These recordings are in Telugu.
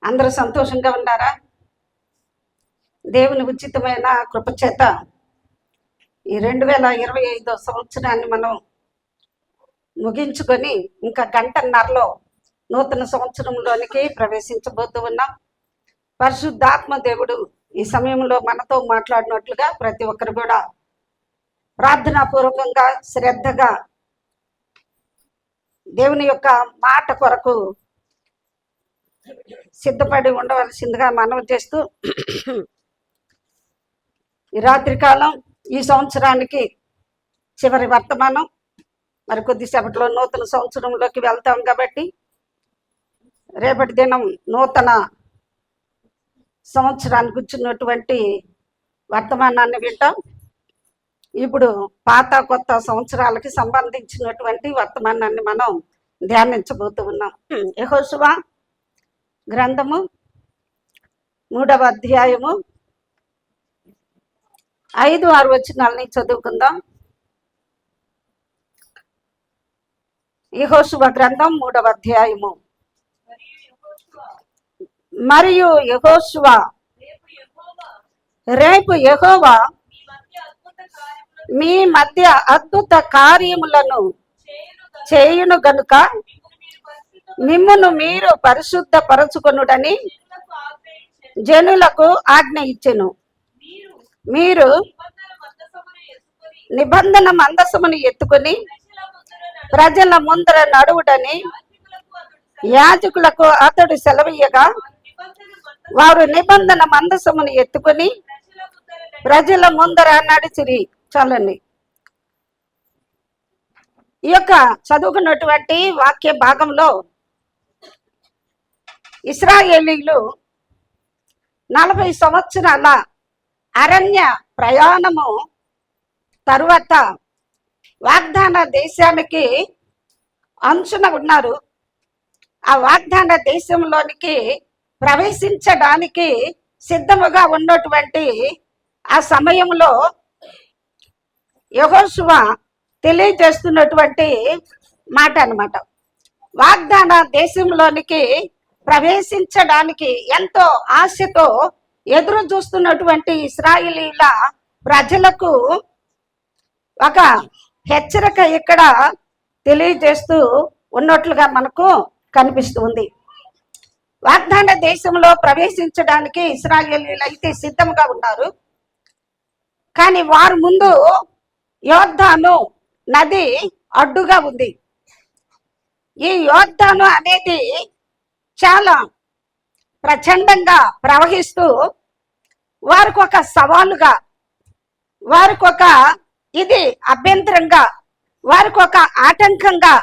అందరూ సంతోషంగా ఉన్నారా? దేవుని ఉచితమైన కృపచేత ఈ 2025 సంవత్సరాన్ని మనం ముగించుకొని ఇంకా గంటన్నరలో నూతన సంవత్సరంలోనికి ప్రవేశించబోతూ ఉన్నాం. పరిశుద్ధాత్మ దేవుడు ఈ సమయంలో మనతో మాట్లాడినట్లుగా ప్రతి ఒక్కరు కూడా ప్రార్థనాపూర్వకంగా శ్రద్ధగా దేవుని యొక్క మాట కొరకు సిద్ధపడి ఉండవలసిందిగా మనవి చేస్తూ, ఈ రాత్రికాలం ఈ సంవత్సరానికి చివరి వర్తమానం, మరి కొద్దిసేపట్లో నూతన సంవత్సరంలోకి వెళ్తాం కాబట్టి రేపటి దినం నూతన సంవత్సరానికి వచ్చినటువంటి వర్తమానాన్ని వింటాం. ఇప్పుడు పాత కొత్త సంవత్సరాలకి సంబంధించినటువంటి వర్తమానాన్ని మనం ధ్యానించబోతూ ఉన్నాం. యెహోషువ గ్రంథము 3వ అధ్యాయము 5-6 వచనాలని చదువుకుందాం. యెహోషువ గ్రంథం 3వ అధ్యాయము. మరియు యెహోషువ, రేపు యెహోవా మీ మధ్య అద్భుత కార్యములను చేయును గనుక మిమ్మును మీరు పరిశుద్ధ పరచుకొనుడని జనులకు ఆజ్ఞ ఇచ్చెను. మీరు నిబంధన మందసమును ఎత్తుకుని ప్రజల ముందర నడువుడని యాజకులకు అతడు సెలవీయగా, వారు నిబంధన మందసమును ఎత్తుకుని ప్రజల ముందర నడిచిరి. చాలండి. ఈ యొక్క చదువుకున్నటువంటి వాక్య భాగంలో ఇశ్రాయేలీయులు 40 సంవత్సరాల అరణ్య ప్రయాణము తరువాత వాగ్దాన దేశానికి అంచున ఉన్నారు. ఆ వాగ్దాన దేశంలోనికి ప్రవేశించడానికి సిద్ధముగా ఉన్నటువంటి ఆ సమయంలో యెహోషువ తెలియజేస్తున్నటువంటి మాట అన్నమాట. వాగ్దాన దేశంలోనికి ప్రవేశించడానికి ఎంతో ఆశతో ఎదురు చూస్తున్నటువంటి ఇశ్రాయేలీయుల ప్రజలకు ఒక హెచ్చరిక ఇక్కడ తెలియజేస్తూ ఉన్నట్లుగా మనకు కనిపిస్తుంది. వాగ్దాన దేశంలో ప్రవేశించడానికి ఇశ్రాయేలీయులు అయితే సిద్ధంగా ఉన్నారు. కానీ వారి ముందు యోర్దాను నది అడ్డుగా ఉంది. ఈ యోర్దాను అనేది చాలా ప్రచండంగా ప్రవహిస్తూ వారికి ఒక సవాలుగా, వారికి ఒక ఇది అభ్యంతరంగా, వారికి ఒక ఆటంకంగా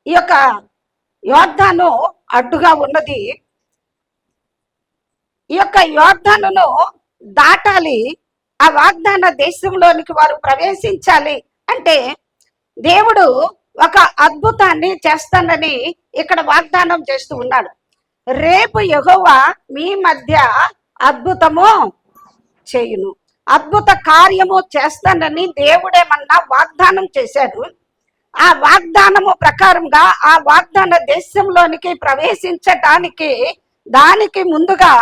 ఈ యొక్క యోర్దాను అడ్డుగా ఉన్నది. ఈ యొక్క యోర్దానును దాటాలి, ఆ వాగ్దాన దేశంలోనికి వారు ప్రవేశించాలి అంటే దేవుడు ఒక అద్భుతాన్ని చేస్తానని ఇక్కడ వాగ్దానం చేస్తూ ఉన్నాడు. రేపు యెహోవా మీ మధ్య అద్భుతము చేయును, అద్భుత కార్యము చేస్తానని దేవుడేమన్నా వాగ్దానం చేశాడు. ఆ వాగ్దానము ప్రకారంగా ఆ వాగ్దాన దేశంలోనికి ప్రవేశించడానికి దానికి ముందుగా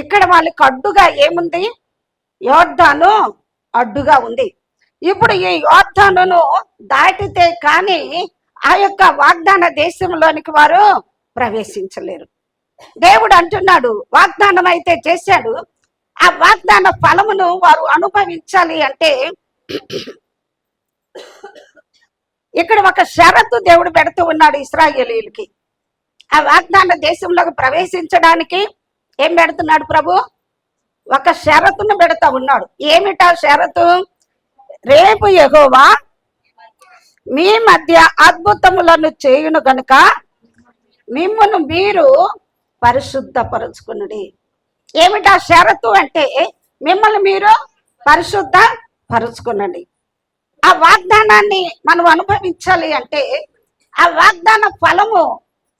ఇక్కడ వాళ్ళకి అడ్డుగా ఏముంది? యోర్దాను అడ్డుగా ఉంది. ఇప్పుడు ఈ యోర్దానును దాటితే కానీ ఆ యొక్క వాగ్దాన దేశంలోనికి వారు ప్రవేశించలేరు. దేవుడు అంటున్నాడు, వాగ్దానం అయితే చేశాడు, ఆ వాగ్దాన ఫలమును వారు అనుభవించాలి అంటే ఇక్కడ ఒక షరతు దేవుడు పెడుతూ ఉన్నాడు ఇశ్రాయేలీయులకి. ఆ వాగ్దాన దేశంలోకి ప్రవేశించడానికి ఏం పెడుతున్నాడు ప్రభు? ఒక షరతును పెడతా ఉన్నాడు. ఏమిటా షరతు? రేపు యెహోవా మీ మధ్య అద్భుతములను చేయును గనుక మిమ్మును మీరు పరిశుద్ధపరచుకునుడి. ఏమిటా షరతు అంటే మిమ్మల్ని మీరు పరిశుద్ధ పరుచుకునండి. ఆ వాగ్దానాన్ని మనం అనుభవించాలి అంటే, ఆ వాగ్దాన ఫలము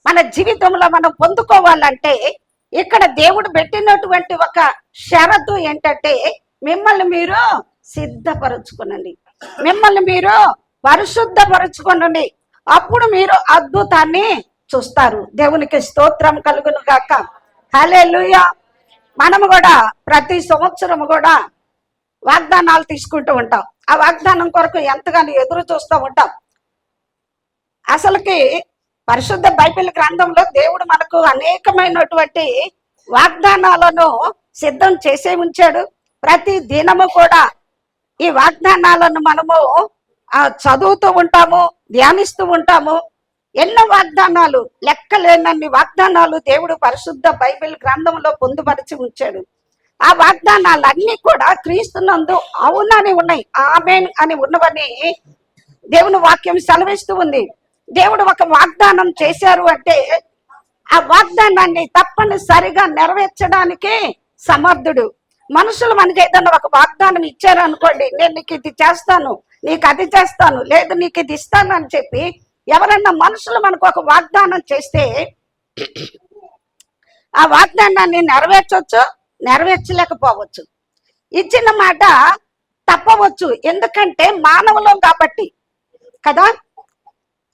మన జీవితంలో మనం పొందుకోవాలంటే ఇక్కడ దేవుడు పెట్టినటువంటి ఒక షరతు ఏంటంటే మిమ్మల్ని మీరు సిద్ధపరచుకునండి, మిమ్మల్ని మీరు పరిశుద్ధపరచుకోండి. అప్పుడు మీరు అద్భుతాన్ని చూస్తారు. దేవునికి స్తోత్రం కలుగును గాక. హల్లెలూయా. మనము కూడా ప్రతి సంవత్సరం కూడా వాగ్దానాలు తీసుకుంటూ ఉంటాం. ఆ వాగ్దానం కొరకు ఎంతగానో ఎదురు చూస్తూ ఉంటాం. అసలుకి పరిశుద్ధ బైబిల్ గ్రంథంలో దేవుడు మనకు అనేకమైనటువంటి వాగ్దానాలను సిద్ధం చేసే ఉంచాడు. ప్రతి దినము కూడా ఈ వాగ్దానాలను మనము చదువుతూ ఉంటాము, ధ్యానిస్తూ ఉంటాము. ఎన్నో వాగ్దానాలు, లెక్కలేనన్ని వాగ్దానాలు దేవుడు పరిశుద్ధ బైబిల్ గ్రంథంలో పొందుపరిచి ఉంచాడు. ఆ వాగ్దానాలన్నీ కూడా క్రీస్తునందు అవునని ఉన్నాయి, ఆమేన్ అని ఉన్నవని దేవుని వాక్యం సెలవిస్తూ ఉంది. దేవుడు ఒక వాగ్దానం చేశారు అంటే ఆ వాగ్దానాన్ని తప్పనిసరిగా నెరవేర్చడానికి సమర్థుడు. మనుషులు మనకి ఏదైనా ఒక వాగ్దానం ఇచ్చారు అనుకోండి, నేను నీకు ఇది చేస్తాను, నీకు అది చేస్తాను, లేదు నీకు ఇది ఇస్తాను అని చెప్పి ఎవరన్నా మనుషులు మనకు ఒక వాగ్దానం చేస్తే ఆ వాగ్దానాన్ని నెరవేర్చవచ్చు, నెరవేర్చలేకపోవచ్చు. ఇచ్చిన మాట తప్పవచ్చు, ఎందుకంటే మానవులం కాబట్టి కదా.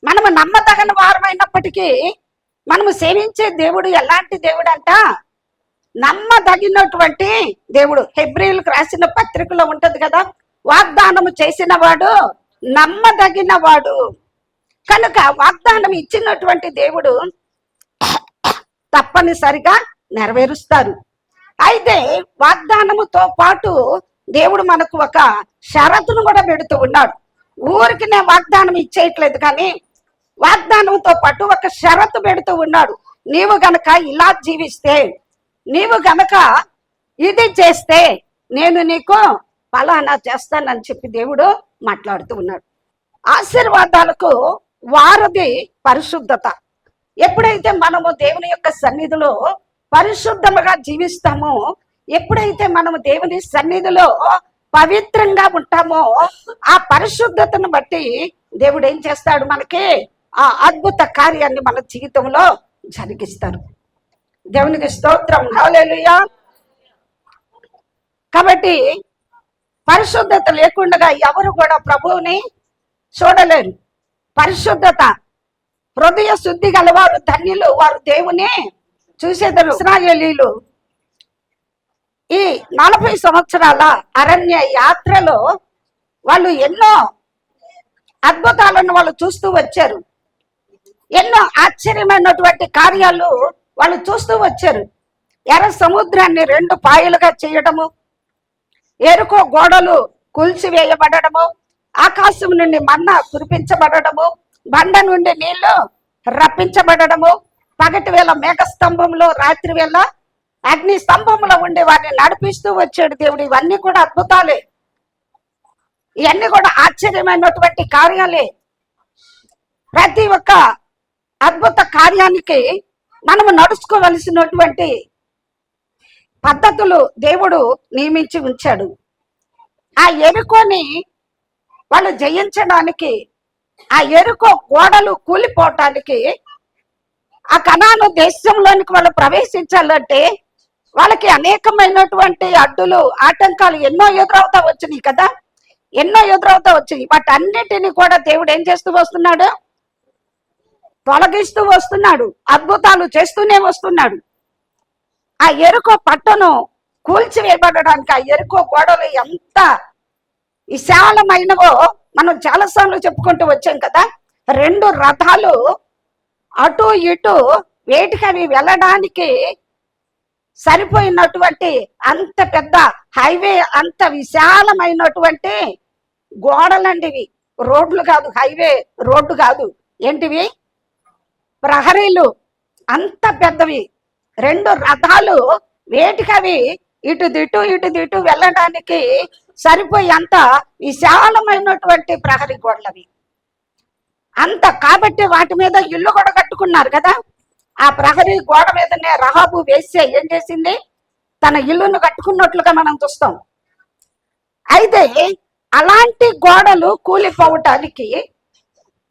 మనము నమ్మదగిన వారమైనప్పటికీ మనము సేవించే దేవుడు ఎలాంటి దేవుడు అంట, నమ్మదగినటువంటి దేవుడు. హెబ్రీయులకు రాసిన పత్రికలో ఉంటది కదా, వాగ్దానము చేసిన వాడు నమ్మదగిన వాడు. కనుక వాగ్దానం ఇచ్చినటువంటి దేవుడు తప్పనిసరిగా నెరవేరుస్తారు. అయితే వాగ్దానముతో పాటు దేవుడు మనకు ఒక షరతును కూడా పెడుతూ ఉన్నాడు. ఊరికి నేను వాగ్దానం ఇచ్చేయట్లేదు, కానీ వాగ్దానంతో పాటు ఒక షరతు పెడుతూ ఉన్నాడు. నీవు గనక ఇలా జీవిస్తే, నీవు గనక ఇది చేస్తే నేను నీకు ఫలానా చేస్తానని చెప్పి దేవుడు మాట్లాడుతూ ఉన్నాడు. ఆశీర్వాదాలకు వారధి పరిశుద్ధత. ఎప్పుడైతే మనము దేవుని యొక్క సన్నిధిలో పరిశుద్ధముగా జీవిస్తామో, ఎప్పుడైతే మనము దేవుని సన్నిధిలో పవిత్రంగా ఉంటామో, ఆ పరిశుద్ధతను బట్టి దేవుడు ఏం చేస్తాడు, మనకి ఆ అద్భుత కార్యాన్ని మన జీవితంలో జరిగిస్తారు. దేవునికి స్తోత్రం, హల్లెలూయా. కాబట్టి పరిశుద్ధత లేకుండా ఎవరు కూడా ప్రభువుని చూడలేరు. పరిశుద్ధత, హృదయ శుద్ధి గలవారు ధన్యులు, వారు దేవుని చూసేదరు. ఇశ్రాయేలీయులు ఈ 40 సంవత్సరాల అరణ్య యాత్రలో వాళ్ళు ఎన్నో అద్భుతాలను వాళ్ళు చూస్తూ వచ్చారు. ఎన్నో ఆశ్చర్యమైనటువంటి కార్యాలు వాళ్ళు చూస్తూ వచ్చారు. ఎర్ర సముద్రాన్ని 2 పాయలుగా చేయడము, ఎరుకో గోడలు కూల్చివేయబడము, ఆకాశం నుండి మన్నా కురిపించబడము, బండ నుండి నీళ్లు రప్పించబడము, పగటి వేళ మేఘస్తంభంలో, రాత్రి వేళ అగ్ని స్తంభంలో ఉండి వారిని నడిపిస్తూ వచ్చాడు దేవుడు. ఇవన్నీ కూడా అద్భుతాలే, ఇవన్నీ కూడా ఆశ్చర్యమైనటువంటి కార్యాలే. ప్రతి ఒక్క అద్భుత కార్యానికి మనము నడుచుకోవలసినటువంటి పద్ధతులు దేవుడు నియమించి ఉంచాడు. ఆ ఎరుకోని వాళ్ళు జయించడానికి, ఆ ఎరుకో గోడలు కూలిపోవటానికి, ఆ కనాను దేశంలోనికి వాళ్ళు ప్రవేశించాలంటే వాళ్ళకి అనేకమైనటువంటి అడ్డులు, ఆటంకాలు ఎన్నో ఎదురవుతా వచ్చినాయి కదా, ఎన్నో ఎదురవుతా వచ్చినాయి. వాటన్నిటిని కూడా దేవుడు ఏం చేస్తూ వస్తున్నాడు, తొలగిస్తూ వస్తున్నాడు, అద్భుతాలు చేస్తూనే వస్తున్నాడు. ఆ ఎరుకో పట్టను కూల్చివేయబడడానికి, ఆ ఎరుకో గోడలు ఎంత విశాలమైనవో మనం చాలాసార్లు చెప్పుకుంటూ వచ్చాం కదా. 2 రథాలు అటు ఇటు వేటికి అవి వెళ్ళడానికి సరిపోయినటువంటి అంత పెద్ద హైవే, అంత విశాలమైనటువంటి గోడలండివి. రోడ్లు కాదు, హైవే రోడ్డు కాదు, ఏంటివి, ప్రహరీలు. అంత పెద్దవి 2 రథాలు వేటికవి ఇటు దిటు వెళ్ళడానికి సరిపోయి అంత విశాలమైనటువంటి ప్రహరీ గోడలవి. అంత కాబట్టి వాటి మీద ఇల్లు కూడా కట్టుకున్నారు కదా. ఆ ప్రహరీ గోడ మీదనే రహాబు వేసే ఏం చేసింది, తన ఇల్లును కట్టుకున్నట్లుగా మనం చూస్తాం. అయితే అలాంటి గోడలు కూలిపోవటానికి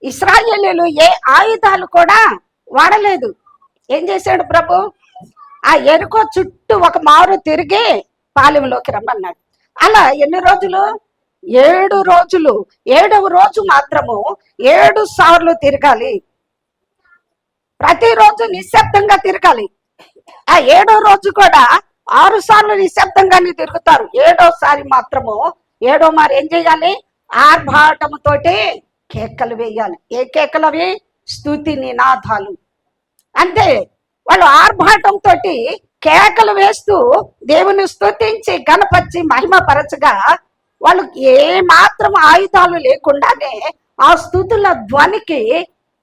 ఇశ్రాయేలీయులు ఏ ఆయుధాలు కూడా వాడలేదు. ఏం చేశాడు ప్రభు, ఆ ఎరుకో చుట్టూ ఒక మారు తిరిగి పాలెంలోకి రమ్మన్నాడు. అలా ఎన్ని రోజులు, 7 రోజులు. 7వ రోజు మాత్రము 7 సార్లు తిరగాలి. ప్రతిరోజు నిశ్శబ్దంగా తిరగాలి. ఆ 7వ రోజు కూడా 6 సార్లు నిశ్శబ్దంగానే తిరుగుతారు. 7వసారి మాత్రము 7వ మారు ఏం చేయాలి? ఆర్భాటముతోటి కేకలు వేయాలి. ఏ కేకలు అవి? స్తుతి నినాదాలు. అంతే, వాళ్ళు ఆర్భాటంతో కేకలు వేస్తూ దేవుని స్తుతించి గణపరిచి మహిమపరచగా, వాళ్ళు ఏ మాత్రం ఆయుధాలు లేకుండానే ఆ స్తుతుల ధ్వనికి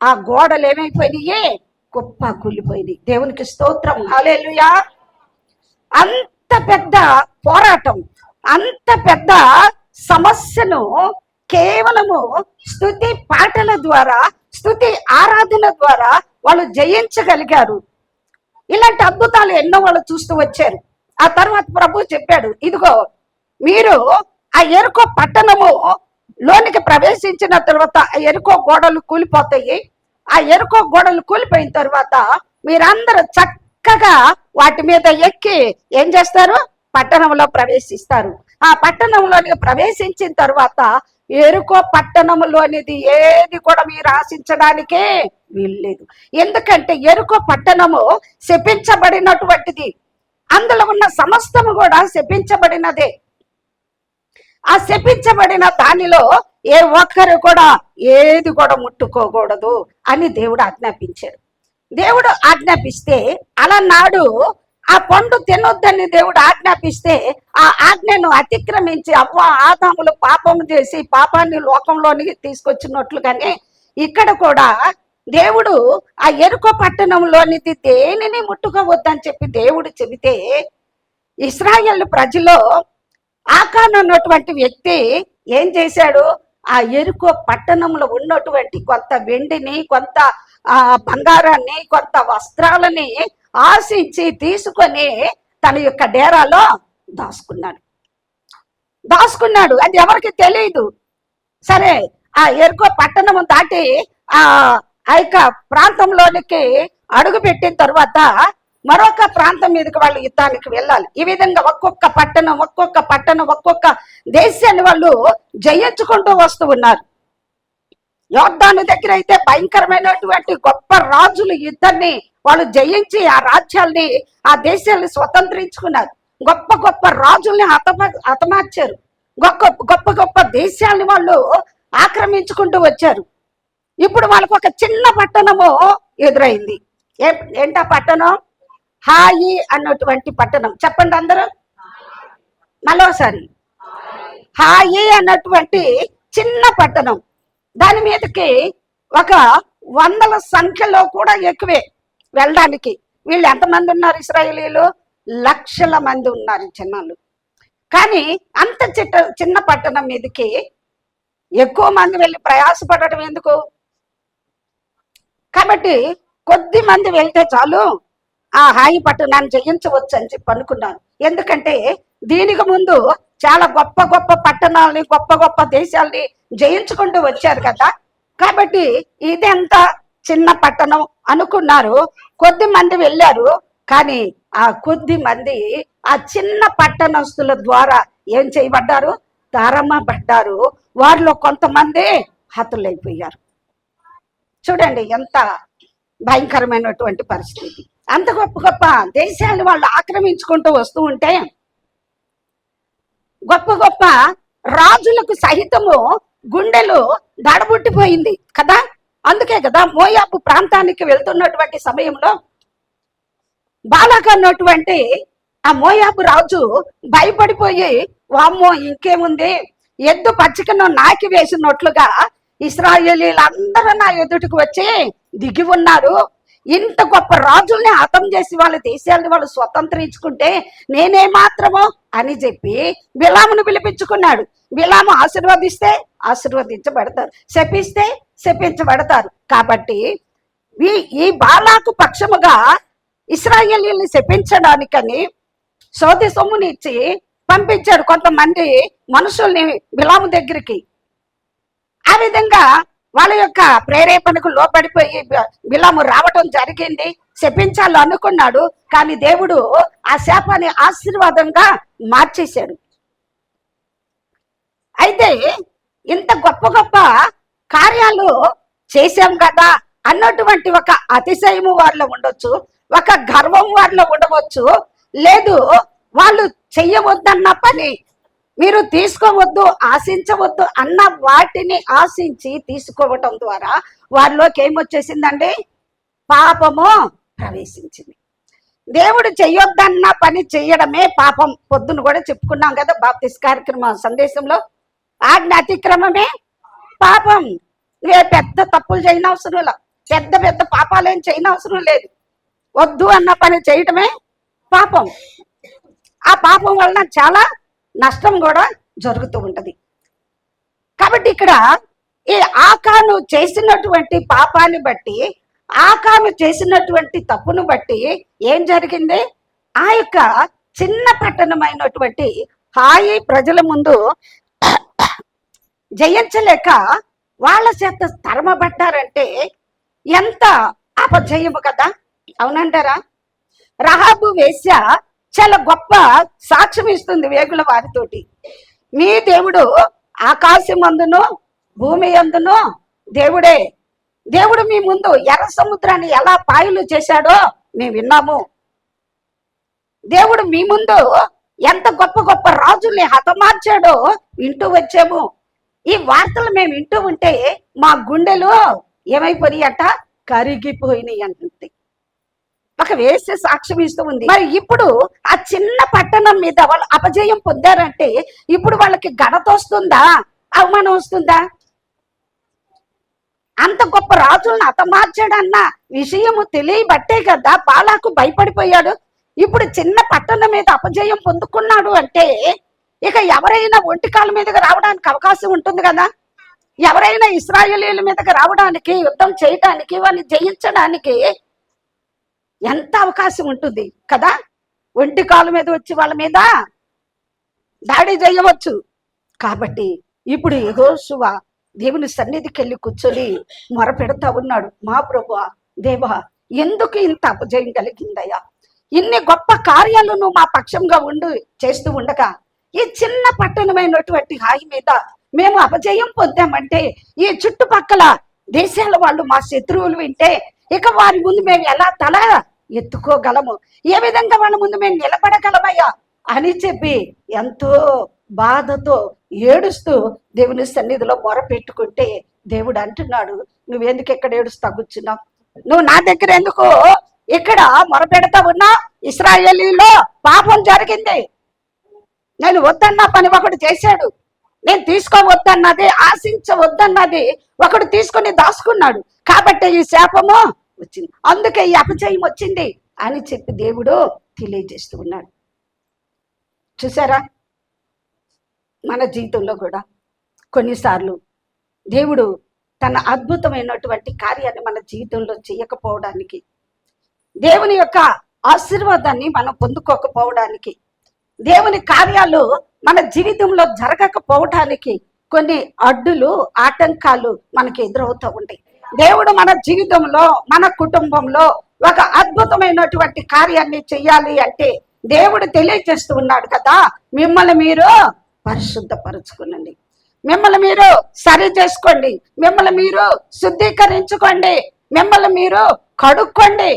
ఆ గోడలు ఏమైపోయినాయి? గొప్ప కూలిపోయింది. దేవునికి స్తోత్రం, హల్లెలూయా. అంత పెద్ద పోరాటం, అంత పెద్ద సమస్యను కేవలము స్తుతి పాటల ద్వారా, స్తుతి ఆరాధన ద్వారా వాళ్ళు జయించగలిగారు. ఇలాంటి అద్భుతాలు ఎన్నో వాళ్ళు చూస్తూ వచ్చారు. ఆ తర్వాత ప్రభు చెప్పాడు, ఇదిగో మీరు ఆ ఎరుకో పట్టణము లోనికి ప్రవేశించిన తర్వాత ఆ ఎరుకో గోడలు కూలిపోతాయి. ఆ ఎరుకో గోడలు కూలిపోయిన తర్వాత మీరందరూ చక్కగా వాటి మీద ఎక్కి ఏం చేస్తారు? పట్టణంలో ప్రవేశిస్తారు. ఆ పట్టణంలోనికి ప్రవేశించిన తర్వాత ఎరుకో పట్టణంలోనిది ఏది కూడా మీరు ఆశించడానికే వీల్లేదు. ఎందుకంటే ఎరుకో పట్టణము శపించబడినటువంటిది. అందులో ఉన్న సమస్తము కూడా శపించబడినదే. ఆ శపించబడిన దానిలో ఏ ఒక్కరు కూడా ఏది కూడా ముట్టుకోకూడదు అని దేవుడు ఆజ్ఞాపించాడు. దేవుడు ఆజ్ఞాపిస్తే అలనాడు ఆ పండు తినొద్దని దేవుడు ఆజ్ఞాపిస్తే ఆ ఆజ్ఞను అతిక్రమించి అవ్వ ఆదాములు పాపం చేసి పాపాన్ని లోకంలోనికి తీసుకొచ్చినట్లుగానే ఇక్కడ కూడా దేవుడు ఆ ఎరుకో పట్టణంలోనిది దేనిని ముట్టుకోవద్దని చెప్పి దేవుడు చెబితే, ఇశ్రాయేలు ప్రజలో ఆకాను అన్నటువంటి వ్యక్తి ఏం చేశాడు? ఆ ఎరుకో పట్టణంలో ఉన్నటువంటి కొంత వెండిని, కొంత బంగారాన్ని, కొంత వస్త్రాలని ఆశించి తీసుకొని తన యొక్క డేరాలో దాచుకున్నాడు. అది ఎవరికి తెలియదు. సరే, ఆ ఎరుకో పట్టణం దాటి ఆ యొక్క ప్రాంతంలోనికి అడుగు పెట్టిన తర్వాత మరొక ప్రాంతం మీదకి వాళ్ళు యుద్ధానికి వెళ్ళాలి. ఈ విధంగా ఒక్కొక్క పట్టణం ఒక్కొక్క దేశాన్ని వాళ్ళు జయించుకుంటూ వస్తూ ఉన్నారు. యోర్దాను దగ్గర అయితే భయంకరమైనటువంటి గొప్ప రాజులు యుద్ధాన్ని వాళ్ళు జయించి ఆ రాజ్యాల్ని, ఆ దేశాన్ని స్వతంత్రించుకున్నారు. గొప్ప గొప్ప రాజుల్ని హతమార్చారు. గొప్ప గొప్ప దేశాలని వాళ్ళు ఆక్రమించుకుంటూ వచ్చారు. ఇప్పుడు వాళ్ళకు ఒక చిన్న పట్టణము ఎదురైంది. ఏంటా పట్టణం? హాయి అన్నటువంటి పట్టణం. చెప్పండి అందరూ మరోసారి. హాయి అన్నటువంటి చిన్న పట్టణం. దాని మీదకి ఒక 100ల సంఖ్యలో కూడా ఎక్కువే వెళ్ళడానికి. వీళ్ళు ఎంతమంది ఉన్నారు? ఇశ్రాయేలీలు లక్షల మంది ఉన్నారు జనాలు. కానీ అంత చిన్న పట్టణం మీదకి ఎక్కువ మంది వెళ్ళి ప్రయాసపడటం ఎందుకు? కాబట్టి కొద్ది మంది వెళ్తే చాలు ఆ హాయి పట్టణాన్ని జయించవచ్చు అని చెప్పి అనుకున్నాను. ఎందుకంటే దీనికి ముందు చాలా గొప్ప గొప్ప పట్టణాలని, గొప్ప గొప్ప దేశాలని జయించుకుంటూ వచ్చారు కదా. కాబట్టి ఇదెంత చిన్న పట్టణం అనుకున్నారు. కొద్ది మంది వెళ్ళారు. కానీ ఆ కొద్ది మంది ఆ చిన్న పట్టణస్తుల ద్వారా ఏం చేయబడ్డారు? తరమబడ్డారు. వారిలో కొంతమంది హతులైపోయారు. చూడండి ఎంత భయంకరమైనటువంటి పరిస్థితి. అంత గొప్ప గొప్ప దేశాలు వాళ్ళు ఆక్రమించుకుంటూ వస్తూ ఉంటే గొప్ప గొప్ప రాజులకు సహితము గుండెలు దడబుట్టిపోయింది కదా. అందుకే కదా మోయాబు ప్రాంతానికి వెళ్తున్నటువంటి సమయంలో బాలాక్ అన్నటువంటి ఆ మోయాబు రాజు భయపడిపోయి, వామ్మో ఇంకేముంది, ఎద్దు పచ్చికను నాకి వేసినట్లుగా ఇశ్రాయేలీలందరూ నా ఎదుటికి వచ్చి దిగి ఉన్నారు. ఇంత గొప్ప రాజుల్ని హతం చేసి వాళ్ళ దేశాలని వాళ్ళు స్వతంత్రించుకుంటే నేనే మాత్రమో అని చెప్పి బిలామును పిలిపించుకున్నాడు. బిలాము ఆశీర్వదిస్తే ఆశీర్వదించబడతారు, శపిస్తే శపించబడతారు. కాబట్టి ఈ బాలాకు పక్షముగా ఇశ్రాయేలీల్ని శపించడానికని సోది సొమ్మునిచ్చి పంపించాడు కొంతమంది మనుషుల్ని బిలాము దగ్గరికి. ఆ విధంగా వాళ్ళ యొక్క ప్రేరేపణకు లోపడిపోయి బిలాము రావటం జరిగింది. శపించాలి అనుకున్నాడు. కానీ దేవుడు ఆ శాపాన్ని ఆశీర్వాదంగా మార్చేశాడు. అయితే ఇంత గొప్ప గొప్ప కార్యాలు చేశాం కదా అన్నటువంటి ఒక అతిశయము వారిలో ఉండొచ్చు. ఒక గర్వం వాళ్ళలో ఉండవచ్చు, లేదు వాళ్ళు చెయ్యవద్దన్న పని మీరు తీసుకోవద్దు, ఆశించవద్దు అన్న వాటిని ఆశించి తీసుకోవటం ద్వారా వారిలోకి ఏమొచ్చేసిందండి? పాపము ప్రవేశించింది. దేవుడు చెయ్యొద్దన్న పని చెయ్యడమే పాపం. పొద్దున కూడా చెప్పుకున్నాం కదా బాప్తిస్ కార్యక్రమ సందేశంలో, ఆజ్ఞ అతిక్రమమే పాపం. నువ్వే పెద్ద తప్పులు చేయనవసరం లేదు, పెద్ద పెద్ద పాపాలేం చేయనవసరం లేదు, వద్దు అన్న పని చేయటమే పాపం. ఆ పాపం వలన చాలా నష్టం కూడా జరుగుతూ ఉంటది. కాబట్టి ఇక్కడ ఈ ఆకాను చేసినటువంటి పాపాన్ని బట్టి, ఆకాను చేసినటువంటి తప్పును బట్టి ఏం జరిగింది? ఆ యొక్క చిన్న పట్టణమైనటువంటి హాయి ప్రజల ముందు జయించలేక వాళ్ళ చేత తరమబడ్డారంటే ఎంత అపజయము కదా, అవునంటారా? రహాబు వేశ్య చాలా గొప్ప సాక్ష్యం ఇస్తుంది వేగుల వారితోటి. మీ దేవుడు ఆకాశం అందును భూమి అందును దేవుడే. దేవుడు మీ ముందు ఎర్ర సముద్రాన్ని ఎలా పాయలు చేశాడో మేము విన్నాము. దేవుడు మీ ముందు ఎంత గొప్ప గొప్ప రాజుల్ని హతమార్చాడో వింటూ వచ్చాము. ఈ వార్తలు మేము వింటూ ఉంటే మా గుండెలు ఏమైపోయి అంట? కరిగిపోయినాయి అంటుంది. ఒక వేసే సాక్ష్యం ఇస్తూ ఉంది. మరి ఇప్పుడు ఆ చిన్న పట్టణం మీద వాళ్ళు అపజయం పొందారంటే ఇప్పుడు వాళ్ళకి ఘనత వస్తుందా, అవమానం వస్తుందా? అంత గొప్ప రాజులను హతమార్చాడన్న విషయము తెలియబట్టే కదా బాలాకు భయపడిపోయాడు. ఇప్పుడు చిన్న పట్టణం మీద అపజయం పొందుకున్నాడు అంటే ఇక ఎవరైనా ఒంటికాల మీదకి రావడానికి అవకాశం ఉంటుంది కదా. ఎవరైనా ఇశ్రాయేలీయుల మీదకి రావడానికి, యుద్ధం చేయడానికి, వాళ్ళని జయించడానికి ఎంత అవకాశం ఉంటుంది కదా. ఒంటి కాలు మీద వచ్చి వాళ్ళ మీద దాడి చేయవచ్చు. కాబట్టి ఇప్పుడు యెహోషువ దేవుని సన్నిధికి వెళ్ళి కూర్చొని మొరపెడతా ఉన్నాడు. మా ప్రభువా, దేవా, ఎందుకు ఇంత అపజయం కలిగిందయ్యా? ఇన్ని గొప్ప కార్యాలను మా పక్షంగా చేస్తూ ఉండగా ఈ చిన్న పట్టణమైనటువంటి హాయి మీద మేము అపజయం పొందామంటే ఈ చుట్టుపక్కల దేశాల వాళ్ళు మా శత్రువులు వింటే ఇక వారి ముందు మేము ఎలా తల ఎత్తుకోగలము? ఏ విధంగా వాళ్ళ ముందు మేము నిలబడగలమయ్యా అని చెప్పి ఎంతో బాధతో ఏడుస్తూ దేవుని సన్నిధిలో మొరపెట్టుకుంటే దేవుడు అంటున్నాడు, నువ్వెందుకు ఎక్కడ ఏడుస్తా కూర్చున్నావు? నువ్వు నా దగ్గర ఎందుకు ఇక్కడ మొరపెడతా ఉన్నా? ఇశ్రాయేలీలో పాపం జరిగింది. నేను వద్దన్న పని ఒకడు చేశాడు. నేను తీసుకోవద్దన్నది, ఆశించవద్దన్నది ఒకడు తీసుకొని దాచుకున్నాడు. కాబట్టి ఈ శాపము వచ్చింది, అందుకే ఈ అపజయం వచ్చింది అని చెప్పి దేవుడు తెలియజేస్తూ ఉన్నాడు. చూసారా? మన జీవితంలో కూడా కొన్నిసార్లు దేవుడు తన అద్భుతమైనటువంటి కార్యాన్ని మన జీవితంలో చేయకపోవడానికి, దేవుని యొక్క ఆశీర్వాదాన్ని మనం పొందుకోకపోవడానికి, దేవుని కార్యాలు మన జీవితంలో జరగకపోవడానికి కొన్ని అడ్డులు, ఆటంకాలు మనకి ఎదురవుతూ ఉంటాయి. దేవుడు మన జీవితంలో, మన కుటుంబంలో ఒక అద్భుతమైనటువంటి కార్యాన్ని చెయ్యాలి అంటే దేవుడు తెలియజేస్తూ ఉన్నాడు కదా, మిమ్మల్ని మీరు పరిశుద్ధపరచుకోండి, మిమ్మల్ని మీరు సరి చేసుకోండి, మిమ్మల్ని మీరు శుద్ధీకరించుకోండి, మిమ్మల్ని మీరు కడుక్కోండి,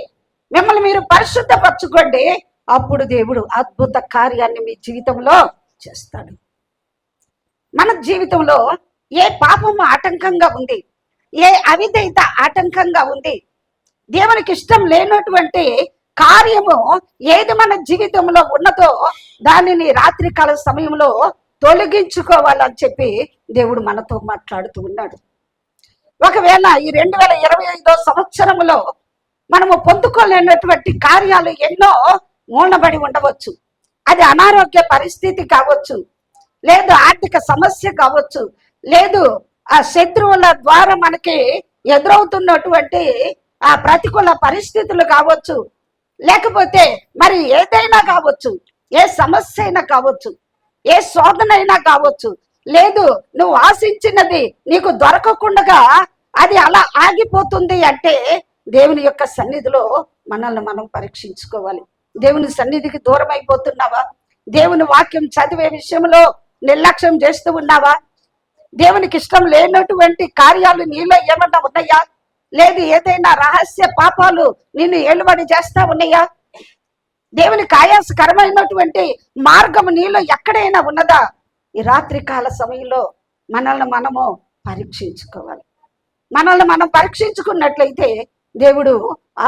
మిమ్మల్ని మీరు పరిశుద్ధపరచుకోండి. అప్పుడు దేవుడు అద్భుత కార్యాన్ని మీ జీవితంలో చేస్తాడు. మన జీవితంలో ఏ పాపము ఆటంకంగా ఉంది, ఏ అవిధేయత ఆటంకంగా ఉంది, దేవునికి ఇష్టం లేనటువంటి కార్యము ఏది మన జీవితంలో ఉన్నదో దానిని రాత్రికాల సమయంలో తొలగించుకోవాలని చెప్పి దేవుడు మనతో మాట్లాడుతూ ఉన్నాడు. ఒకవేళ ఈ 2025 సంవత్సరంలో మనము పొందుకోలేనటువంటి కార్యాలు ఎన్నో మూలబడి ఉండవచ్చు. అది అనారోగ్య పరిస్థితి కావచ్చు, లేదు ఆర్థిక సమస్య కావచ్చు, లేదు ఆ శత్రువుల ద్వారా మనకి ఎదురవుతున్నటువంటి ఆ ప్రతికూల పరిస్థితులు కావచ్చు, లేకపోతే మరి ఏదైనా కావచ్చు, ఏ సమస్య అయినా కావచ్చు, ఏ శోధన అయినా కావచ్చు, లేదు నువ్వు ఆశించినది నీకు దొరకకుండా అది అలా ఆగిపోతుంది అంటే దేవుని యొక్క సన్నిధిలో మనల్ని మనం పరీక్షించుకోవాలి. దేవుని సన్నిధికి దూరం అయిపోతున్నావా? దేవుని వాక్యం చదివే విషయంలో నిర్లక్ష్యం చేస్తూ ఉన్నావా? దేవునికి ఇష్టం లేనటువంటి కార్యాలు నీలో ఏమన్నా ఉన్నాయా? లేదు ఏదైనా రహస్య పాపాలు నిన్ను ఏలుబడి చేస్తా ఉన్నాయా? దేవునికి ఆయాసకరమైనటువంటి మార్గం నీలో ఎక్కడైనా ఉన్నదా? ఈ రాత్రి కాల సమయంలో మనల్ని మనము పరీక్షించుకోవాలి. మనల్ని మనం పరీక్షించుకున్నట్లయితే దేవుడు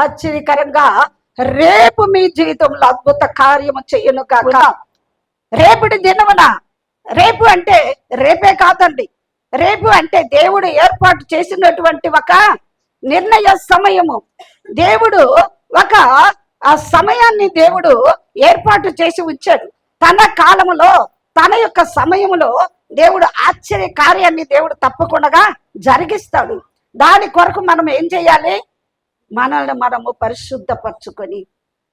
ఆశ్చర్యకరంగా రేపు మీ జీవితంలో అద్భుత కార్యము చెయ్యను కాక. రేపటి దినమున, రేపు అంటే రేపే కాదండి, రేపు అంటే దేవుడు ఏర్పాటు చేసినటువంటి ఒక నిర్ణయ సమయము. దేవుడు ఒక ఆ సమయాన్ని దేవుడు ఏర్పాటు చేసి ఉంచాడు. తన కాలములో, తన యొక్క సమయములో దేవుడు ఆశ్చర్య కార్యాన్ని దేవుడు తప్పకుండా జరిగిస్తాడు. దాని కొరకు మనం ఏం చేయాలి? మనల్ని మనము పరిశుద్ధపరచుకొని,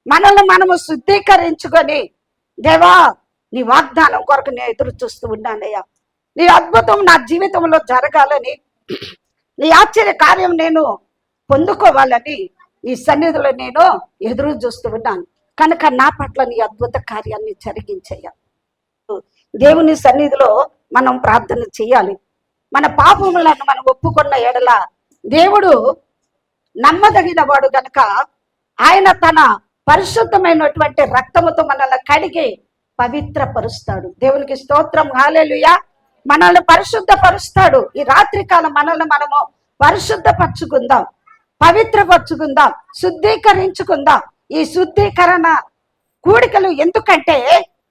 మనల్ని మనము శుద్ధీకరించుకొని, దేవా నీ వాగ్దానం కొరకు నేను ఎదురు చూస్తూ ఉన్నానయ్యా, నీ అద్భుతం నా జీవితంలో జరగాలని, నీ ఆశ్చర్య కార్యం నేను పొందుకోవాలని నీ సన్నిధిలో నేను ఎదురు చూస్తూ ఉన్నాను కనుక నా పట్ల నీ అద్భుత కార్యాన్ని జరిగించయ్యా. దేవుని సన్నిధిలో మనం ప్రార్థన చేయాలి. మన పాపములను మనం ఒప్పుకున్న ఎడల దేవుడు నమ్మదగిన వాడు గనుక ఆయన తన పరిశుద్ధమైనటువంటి రక్తముతో మనల్ని కడిగి పవిత్రపరుస్తాడు. దేవునికి స్తోత్రం, హల్లెలూయా. మనల్ని పరిశుద్ధపరుస్తాడు. ఈ రాత్రి కాలం మనల్ని మనము పరిశుద్ధపరచుకుందాం, పవిత్రపరచుకుందాం, శుద్ధీకరించుకుందాం. ఈ శుద్ధీకరణ కూడికలు ఎందుకంటే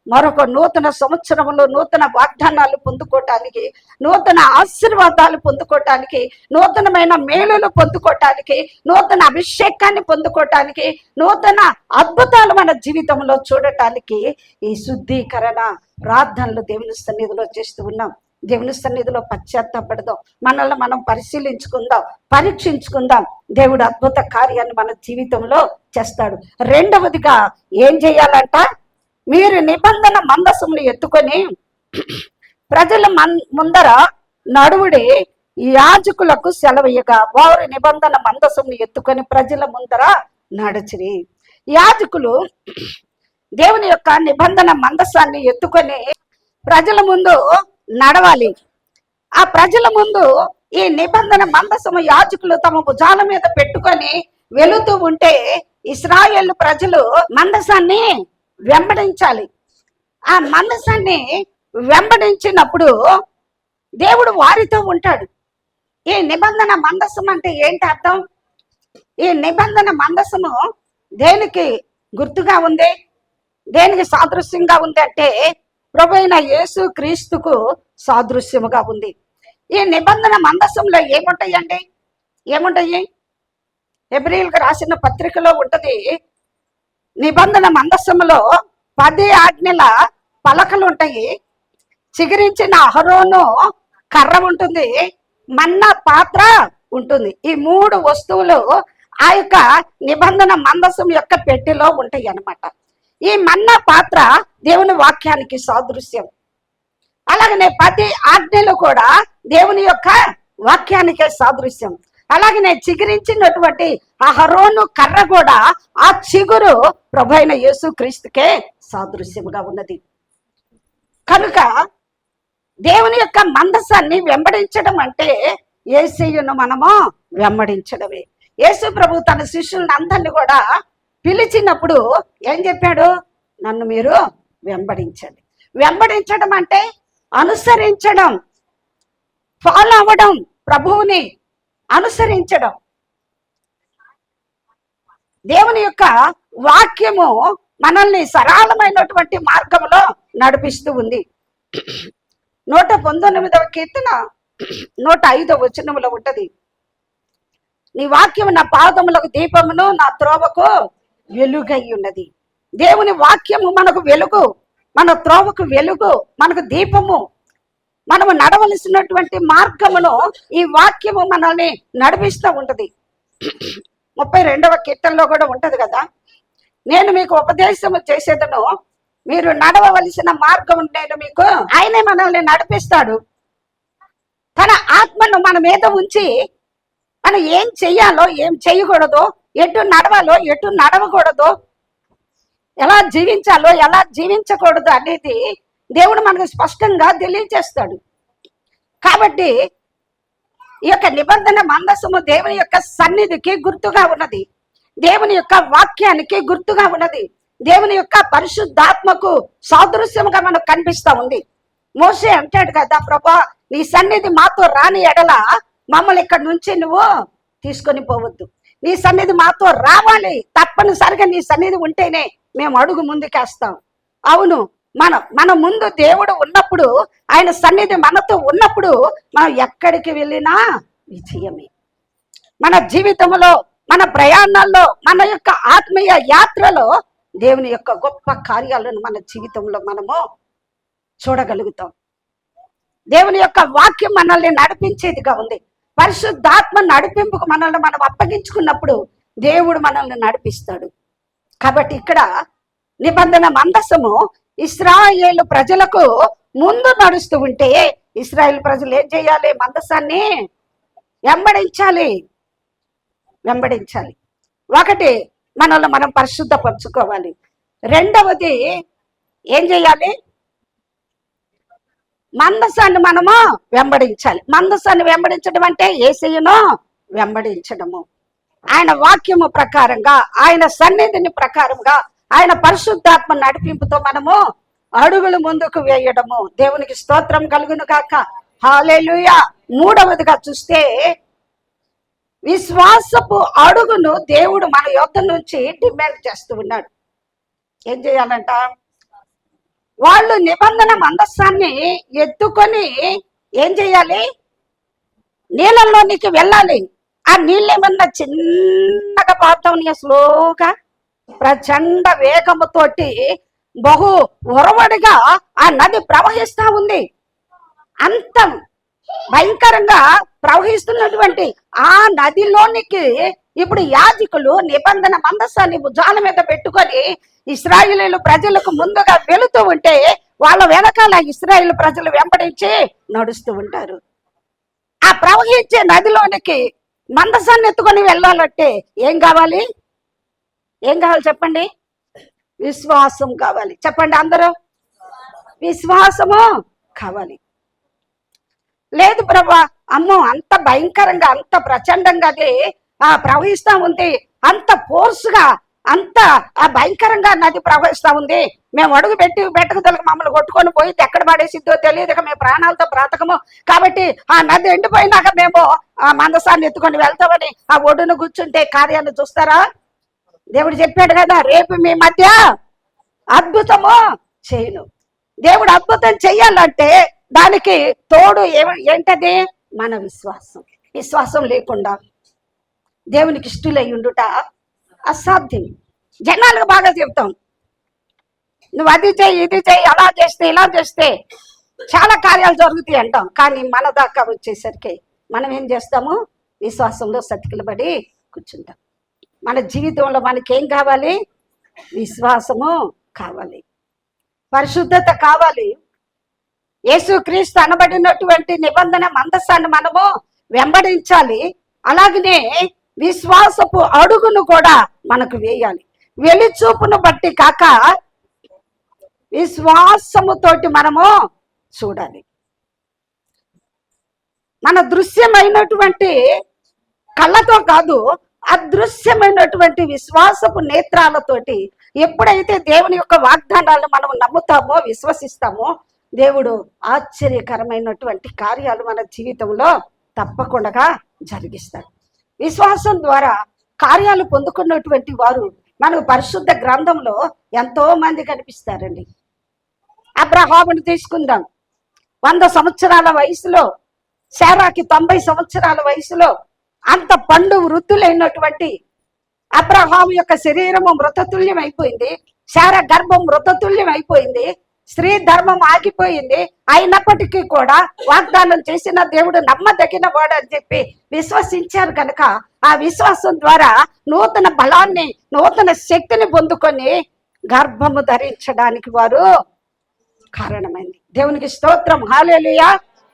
మరొక నూతన సంవత్సరంలో నూతన వాగ్దానాలు పొందుకోవటానికి, నూతన ఆశీర్వాదాలు పొందుకోవటానికి, నూతనమైన మేలులు పొందుకోవటానికి, నూతన అభిషేకాన్ని పొందుకోవటానికి, నూతన అద్భుతాలు మన జీవితంలో చూడటానికి ఈ శుద్ధీకరణ ప్రార్థనలు దేవుని సన్నిధిలో చేస్తూ ఉన్నాం. దేవుని సన్నిధిలో పశ్చాత్తాపడదాం, మనల్ని మనం పరిశీలించుకుందాం, పరీక్షించుకుందాం. దేవుడు అద్భుత కార్యాన్ని మన జీవితంలో చేస్తాడు. రెండవదిగా ఏం చేయాలంట? మీరు నిబంధన మందసమును ఎత్తుకొని ప్రజల ముందర నడువుడి, యాజకులకు సెలవీయగా వారు నిబంధన మందసమును ఎత్తుకొని ప్రజల ముందర నడిచిరి. యాజకులు దేవుని యొక్క నిబంధన మందసాన్ని ఎత్తుకొని ప్రజల ముందు నడవాలి. ఆ ప్రజల ముందు ఈ నిబంధన మందసము యాజకులు తమ భుజాల మీద పెట్టుకొని వెళుతూ ఉంటే ఇశ్రాయేలు ప్రజలు మందసాన్ని వెంబడించాలి. ఆ మందసాన్ని వెంబడించినప్పుడు దేవుడు వారితో ఉంటాడు. ఈ నిబంధన మందసం అంటే ఏంటి అర్థం? ఈ నిబంధన మందసము దేనికి గుర్తుగా ఉంది, దేనికి సాదృశ్యంగా ఉంది అంటే ప్రభువైన యేసు క్రీస్తుకు సాదృశ్యముగా ఉంది. ఈ నిబంధన మందసంలో ఏముంటాయండి? ఏముంటాయి? హెబ్రీయులకు రాసిన పత్రికలో ఉంటది, నిబంధన మందసములో 10 ఆజ్ఞల పలకలు ఉంటాయి, చిగురించిన అహరోను కర్ర ఉంటుంది, మన్నా పాత్ర ఉంటుంది. ఈ 3 వస్తువులు ఆ యొక్క నిబంధన మందసం యొక్క పెట్టెలో ఉంటాయి అన్నమాట. ఈ మన్నా పాత్ర దేవుని వాక్యానికి సాదృశ్యం. అలాగనే 10 ఆజ్ఞలు కూడా దేవుని యొక్క వాక్యానికే సాదృశ్యం. అలాగనే చిగురించినటువంటి అహరోను కర్ర కూడా ఆ చిగురు ప్రభువైన యేసు క్రీస్తుకే సాదృశ్యముగా ఉన్నది. కనుక దేవుని యొక్క మందసాన్ని వెంబడించడం అంటే యేసయ్యను మనము వెంబడించడమే. యేసు ప్రభు తన శిష్యులను అందరినీ కూడా పిలిచినప్పుడు ఏం చెప్పాడు? నన్ను మీరు వెంబడించండి. వెంబడించడం అంటే అనుసరించడం, ఫాలో అవ్వడం, ప్రభువుని అనుసరించడం. దేవుని యొక్క వాక్యము మనల్ని సరళమైనటువంటి మార్గంలో నడిపిస్తూ ఉంది. 119వ కీర్తన 105వ వచనములో ఉంటది, నీ వాక్యము నా పాదములకు దీపమును, నా త్రోవకు వెలుగై ఉన్నది. దేవుని వాక్యము మనకు వెలుగు, మన త్రోవకు వెలుగు, మనకు దీపము. మనము నడవలసినటువంటి మార్గమును ఈ వాక్యము మనల్ని నడిపిస్తూ ఉంటది. 32వ కీర్తనలో కూడా ఉంటది కదా, నేను మీకు ఉపదేశము చేసేదను, మీరు నడవవలసిన మార్గం నేను మీకు, ఆయనే మనల్ని నడిపిస్తాడు. తన ఆత్మను మన మీద ఉంచి మనం ఏం చెయ్యాలో, ఏం చేయకూడదో, ఎటు నడవాలో, ఎటు నడవకూడదో, ఎలా జీవించాలో, ఎలా జీవించకూడదు అనేది దేవుడు మనకు స్పష్టంగా తెలియజేస్తాడు. కాబట్టి ఈ యొక్క నిబంధన మందసము దేవుని యొక్క సన్నిధికి గుర్తుగా ఉన్నది, దేవుని యొక్క వాక్యానికి గుర్తుగా ఉన్నది, దేవుని యొక్క పరిశుద్ధాత్మకు సాదృశ్యముగా మనకు కనిపిస్తా ఉంది. మోషే అంటాడు కదా, ప్రభా నీ సన్నిధి మాతో రాని ఎడల మమ్మల్ని ఇక్కడ నుంచి నువ్వు తీసుకొని పోవద్దు, నీ సన్నిధి మాతో రావాలి, తప్పనిసరిగా నీ సన్నిధి ఉంటేనే మేము అడుగు ముందుకేస్తాం. అవును, మన ముందు దేవుడు ఉన్నప్పుడు, ఆయన సన్నిధి మనతో ఉన్నప్పుడు మనం ఎక్కడికి వెళ్ళినా విజయమే. మన జీవితంలో, మన ప్రయాణాల్లో, మన యొక్క ఆత్మీయ యాత్రలో దేవుని యొక్క గొప్ప కార్యాలను మన జీవితంలో మనము చూడగలుగుతాం. దేవుని యొక్క వాక్యం మనల్ని నడిపించేదిగా ఉంది. పరిశుద్ధాత్మ నడిపింపుకు మనల్ని మనం అప్పగించుకున్నప్పుడు దేవుడు మనల్ని నడిపిస్తాడు. కాబట్టి ఇక్కడ నిబంధన మందసము ఇశ్రాయేలు ప్రజలకు ముందు నడుస్తూ ఉంటే ఇశ్రాయేల్ ప్రజలు ఏం చేయాలి? మందసాన్ని వెంబడించాలి. ఒకటి, మనల్ని మనం పరిశుద్ధపరచుకోవాలి. రెండవది ఏం చేయాలి? మందసాన్ని మనము వెంబడించాలి. మందసాన్ని వెంబడించడం అంటే యేసయ్యను వెంబడించడము, ఆయన వాక్యము ప్రకారంగా, ఆయన సన్నిధిని ప్రకారంగా, ఆయన పరిశుద్ధాత్మ నడిపింపుతో మనము అడుగులు ముందుకు వేయడము. దేవునికి స్తోత్రం కలుగును గాక. హల్లెలూయా. మూడవదిగా చూస్తే విశ్వాసపు అడుగును దేవుడు మన యొద్ద నుంచి డిమాండ్ చేస్తూ ఉన్నాడు. ఏం చేయాలంట? వాళ్ళు నిబంధన మందసాన్ని ఎత్తుకొని ఏం చేయాలి? నీళ్ళల్లోనికి వెళ్ళాలి. ఆ నీళ్ళు ఏమన్నా చిన్నగా పారుతాం, స్లోగా ప్రచండ వేగముతోటి బహు ఒరవడిగా ఆ నది ప్రవహిస్తా ఉంది. అంత భయంకరంగా ప్రవహిస్తున్నటువంటి ఆ నదిలోనికి ఇప్పుడు యాజకులు నిబంధన మందసాన్ని భుజాల మీద పెట్టుకొని ఇశ్రాయేలు ప్రజలకు ముందుగా వెళుతూ ఉంటే వాళ్ళ వెనకాల ఇశ్రాయేలు ప్రజలు వెంబడించి నడుస్తూ ఉంటారు. ఆ ప్రవహించే నదిలోనికి మందసాన్ని ఎత్తుకొని వెళ్ళాలంటే ఏం కావాలి చెప్పండి? విశ్వాసం కావాలి. చెప్పండి అందరూ, విశ్వాసము కావాలి. లేదు ప్రభా, అమ్మో అంత భయంకరంగా, అంత ప్రచండంగా అది ప్రవహిస్తా ఉంది, అంత ఫోర్స్గా, అంత భయంకరంగా నది ప్రవహిస్తా ఉంది, మేము అడుగు పెట్టకదలకు మమ్మల్ని కొట్టుకొని పోయి ఎక్కడ పడేసిద్దో తెలియదు, ఇక మేము ప్రాణాలతో బ్రతకము, కాబట్టి ఆ నది ఎండిపోయినాక మేము ఆ మందసాన్ని ఎత్తుకొని వెళ్తామని ఆ ఒడ్డును కూర్చుంటే కార్యాన్ని చూస్తారా? దేవుడు చెప్పాడు కదా, రేపు మీ మధ్య అద్భుతము చేయను. దేవుడు అద్భుతం చెయ్యాలంటే దానికి తోడు ఏంటది? మన విశ్వాసం. విశ్వాసం లేకుండా దేవునికి ఇష్టలై ఉండుట అసాధ్యం. జనాలకు బాగా చెప్తాం, నువ్వు అది చేయి, ఇది చేయి, అలా చేస్తే, ఇలా చేస్తే చాలా కార్యాలు జరుగుతాయి అంటాం. కానీ మన దాకా వచ్చేసరికి మనం ఏం చేస్తాము? విశ్వాసంలో సతికిలబడి కూర్చుంటాం. మన జీవితంలో మనకేం కావాలి? విశ్వాసము కావాలి, పరిశుద్ధత కావాలి. యేసుక్రీస్తు అనబడినటువంటి నిబంధన మందసాన్ని మనము వెంబడించాలి. అలాగనే విశ్వాసపు అడుగును కూడా మనకు వేయాలి. వెలిచూపును బట్టి కాక విశ్వాసముతోటి మనము చూడాలి. మన దృశ్యమైనటువంటి కళ్ళతో కాదు, అదృశ్యమైనటువంటి విశ్వాసపు నేత్రాలతోటి ఎప్పుడైతే దేవుని యొక్క వాగ్దానాలను మనం నమ్ముతామో, విశ్వసిస్తామో, దేవుడు ఆశ్చర్యకరమైనటువంటి కార్యాలు మన జీవితంలో తప్పకుండా జరిగిస్తాడు. విశ్వాసం ద్వారా కార్యాలు పొందుకున్నటువంటి వారు మనకు పరిశుద్ధ గ్రంథంలో ఎంతో మంది కనిపిస్తారండి. అబ్రహామును తీసుకుందాం. 100 సంవత్సరాల వయసులో, శారాకి 90 సంవత్సరాల వయసులో అంత పండు వృద్ధులైనటువంటి అబ్రహాము యొక్క శరీరము మృతతుల్యం అయిపోయింది, శారా గర్భం మృతతుల్యం అయిపోయింది, స్త్రీ ధర్మం ఆగిపోయింది. అయినప్పటికీ కూడా వాగ్దానం చేసిన దేవుడు నమ్మదగిన వాడు అని చెప్పి విశ్వసించారు కనుక ఆ విశ్వాసం ద్వారా నూతన బలాన్ని, నూతన శక్తిని పొందుకొని గర్భము ధరించడానికి వారు కారణమైంది. దేవునికి స్తోత్రం, హల్లెలూయా.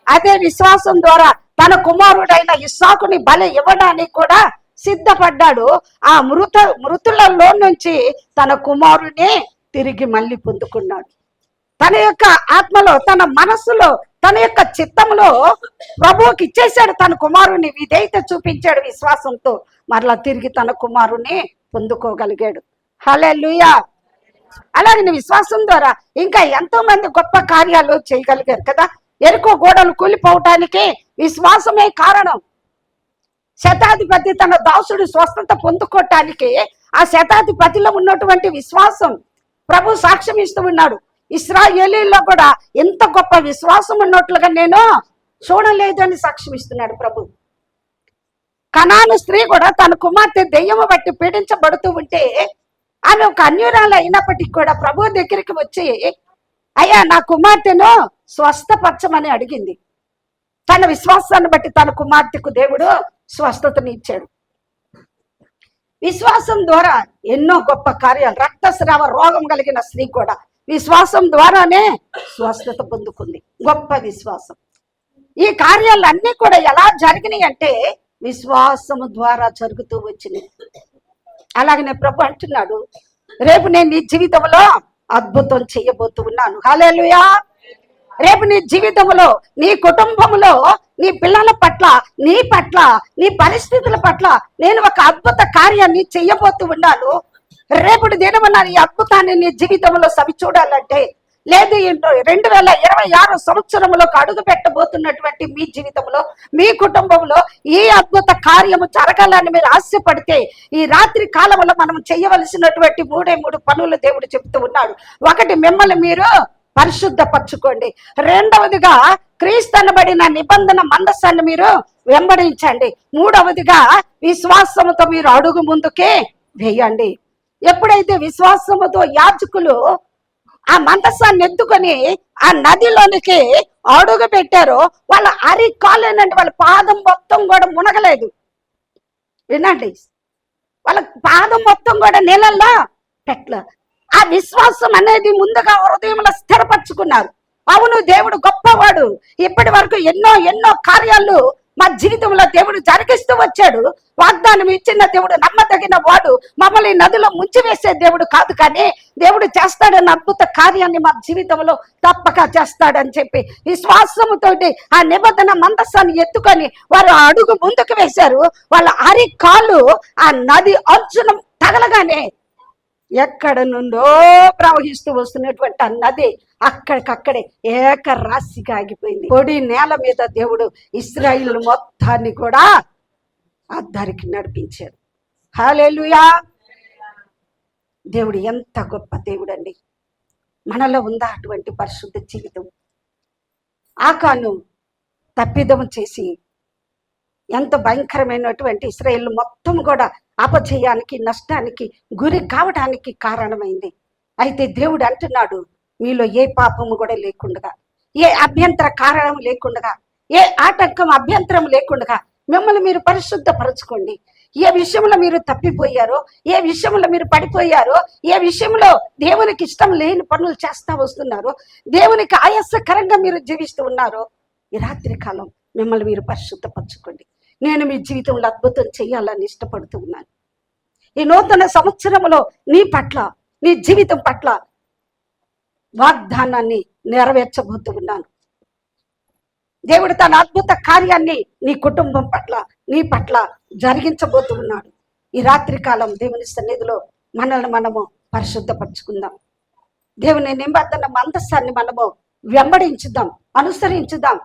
అదే విశ్వాసం ద్వారా తన కుమారుడైన ఇస్సాకుని బలి ఇవ్వడానికి కూడా సిద్ధపడ్డాడు. ఆ మృతులలో నుంచి తన కుమారుని తిరిగి మళ్ళీ పొందుకున్నాడు. తన యొక్క ఆత్మలో, తన మనస్సులో, తన యొక్క చిత్తంలో ప్రభువుకి ఇచ్చేశాడు తన కుమారుని, విధేయత చూపించాడు విశ్వాసంతో, మరలా తిరిగి తన కుమారుని పొందుకోగలిగాడు. హల్లెలూయా. అలాగే విశ్వాసం ద్వారా ఇంకా ఎంతో మంది గొప్ప కార్యాలు చేయగలిగారు కదా. ఎరుకో గోడలు కూలిపోవటానికి విశ్వాసమే కారణం. శతాధిపతి తన దాసుడు స్వస్థత పొందుకోవటానికి ఆ శతాధిపతిలో ఉన్నటువంటి విశ్వాసం. ప్రభు సాక్ష్యం ఇస్తూ ఉన్నాడు, ఇశ్రాయేలీల్లో కూడా ఎంత గొప్ప విశ్వాసం ఉన్నట్లుగా నేను చూడలేదు అని సాక్ష్యం ఇస్తున్నాడు ప్రభు. కనాను స్త్రీ కూడా తన కుమార్తె దెయ్యము బట్టి పీడించబడుతూ ఉంటే ఆమె ఒక అన్యురాలు అయినప్పటికీ కూడా ప్రభు దగ్గరికి వచ్చి, అయ్యా నా కుమార్తెను స్వస్థపరచమని అడిగింది. తన విశ్వాసాన్ని బట్టి తన కుమార్తెకు దేవుడు స్వస్థతని ఇచ్చాడు. విశ్వాసం ద్వారా ఎన్నో గొప్ప కార్యాలు. రక్తస్రావ రోగం కలిగిన స్త్రీ కూడా విశ్వాసం ద్వారానే స్వస్థత పొందుకుంది. గొప్ప విశ్వాసం. ఈ కార్యాలన్నీ కూడా ఎలా జరిగినాయి అంటే విశ్వాసము ద్వారా జరుగుతూ వచ్చినాయి. అలాగనే ప్రభు అంటున్నాడు, రేపు నేను నీ జీవితంలో అద్భుతం చేయబోతూ ఉన్నాను. హల్లెలూయా. రేపు నీ జీవితంలో, నీ కుటుంబంలో, నీ పిల్లల పట్ల, నీ పట్ల, నీ పరిస్థితుల పట్ల నేను ఒక అద్భుత కార్యాన్ని చెయ్యబోతూ ఉన్నాను. రేపటి దినమున ఈ అద్భుతాన్ని నీ జీవితంలో సవి చూడాలంటే, లేదు 2026 సంవత్సరంలోకి అడుగు పెట్టబోతున్నటువంటి మీ జీవితంలో, మీ కుటుంబంలో ఈ అద్భుత కార్యము జరగాలని మీరు ఆశపడితే, ఈ రాత్రి కాలంలో మనం చేయవలసినటువంటి 3 పనులు దేవుడు చెబుతూ ఉన్నాడు. ఒకటి, మిమ్మల్ని మీరు పరిశుద్ధపరచుకోండి. రెండవదిగా క్రీస్తనబడిన నిబంధన మందసాన్ని మీరు వెంబడించండి. మూడవదిగా విశ్వాసముతో మీరు అడుగు ముందుకే వేయండి. ఎప్పుడైతే విశ్వాసముతో యాజకులు ఆ మందసాన్ని ఎత్తుకొని ఆ నదిలోనికి అడుగు పెట్టారో, వాళ్ళ అరికాలేనంటే వాళ్ళ పాదం మొత్తం కూడా మునగలేదు. వినండి, వాళ్ళ పాదం మొత్తం కూడా నీళ్ళల్లో పెట్టలే. ఆ విశ్వాసం అనేది ముందుగా హృదయంలో స్థిరపరచుకున్నారు. అవును, దేవుడు గొప్పవాడు. ఇప్పటి వరకు ఎన్నో కార్యాలు మా జీవితంలో దేవుడు జరిగిస్తూ వచ్చాడు. వాగ్దానం ఇచ్చిన దేవుడు నమ్మదగిన వాడు. మమ్మల్ని నదిలో ముంచివేసే దేవుడు కాదు, కానీ దేవుడు చేస్తాడన్న అద్భుత కార్యాన్ని మా జీవితంలో తప్పక చేస్తాడని చెప్పి విశ్వాసముతోటి ఆ నిబంధన మందసాన్ని ఎత్తుకొని వారు అడుగు ముందుకు వేశారు. వాళ్ళ అరికాళ్ళు ఆ నది అంచున తగలగానే ఎక్కడ నుండో ప్రవహిస్తూ వస్తున్నటువంటి ఆ నది అక్కడికక్కడే ఏకరాశిగా ఆగిపోయింది. పొడి నేల మీద దేవుడు ఇశ్రాయేలు మొత్తాన్ని కూడా ఆ దారికి నడిపించాడు. హల్లెలూయా. దేవుడు ఎంత గొప్ప దేవుడు అండి. మనలో ఉందా అటువంటి పరిశుద్ధ జీవితం? ఆకాను తప్పిదం చేసి ఎంత భయంకరమైనటువంటి ఇశ్రాయేలు మొత్తం కూడా అపజయానికి, నష్టానికి గురి కావడానికి కారణమైంది. అయితే దేవుడు అంటున్నాడు, మీలో ఏ పాపము కూడా లేకుండా, ఏ అభ్యంతర కారణం లేకుండా, ఏ ఆటంకం అభ్యంతరం లేకుండా మిమ్మల్ని మీరు పరిశుద్ధపరచుకోండి. ఏ విషయంలో మీరు తప్పిపోయారో, ఏ విషయంలో మీరు పడిపోయారో, ఏ విషయంలో దేవునికి ఇష్టం లేని పనులు చేస్తా వస్తున్నారో, దేవునికి ఆయాసకరంగా మీరు జీవిస్తూ ఉన్నారో, ఈ రాత్రి కాలం మిమ్మల్ని మీరు పరిశుద్ధపరచుకోండి. నేను మీ జీవితంలో అద్భుతం చేయాలని ఇష్టపడుతూ ఉన్నాను. ఈ నూతన సంవత్సరంలో నీ పట్ల, నీ జీవితం పట్ల వాగ్దానాన్ని నెరవేర్చబోతూ ఉన్నాను. దేవుడు తన అద్భుత కార్యాన్ని నీ కుటుంబం పట్ల, నీ పట్ల జరిగించబోతూ ఉన్నాడు. ఈ రాత్రి కాలం దేవుని సన్నిధిలో మనల్ని మనము పరిశుద్ధపరచుకుందాం. దేవుని నిబంధన మందసాన్ని మనము వెంబడించుదాం, అనుసరించుదాం.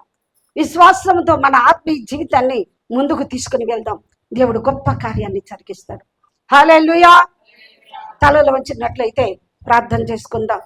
విశ్వాసంతో మన ఆత్మీయ జీవితాన్ని ముందుకు తీసుకుని వెళ్దాం. దేవుడు గొప్ప కార్యాన్ని జరిగిస్తాడు. హల్లెలూయా. తలలో వంచినట్లయితే ప్రార్థన చేసుకుందాం.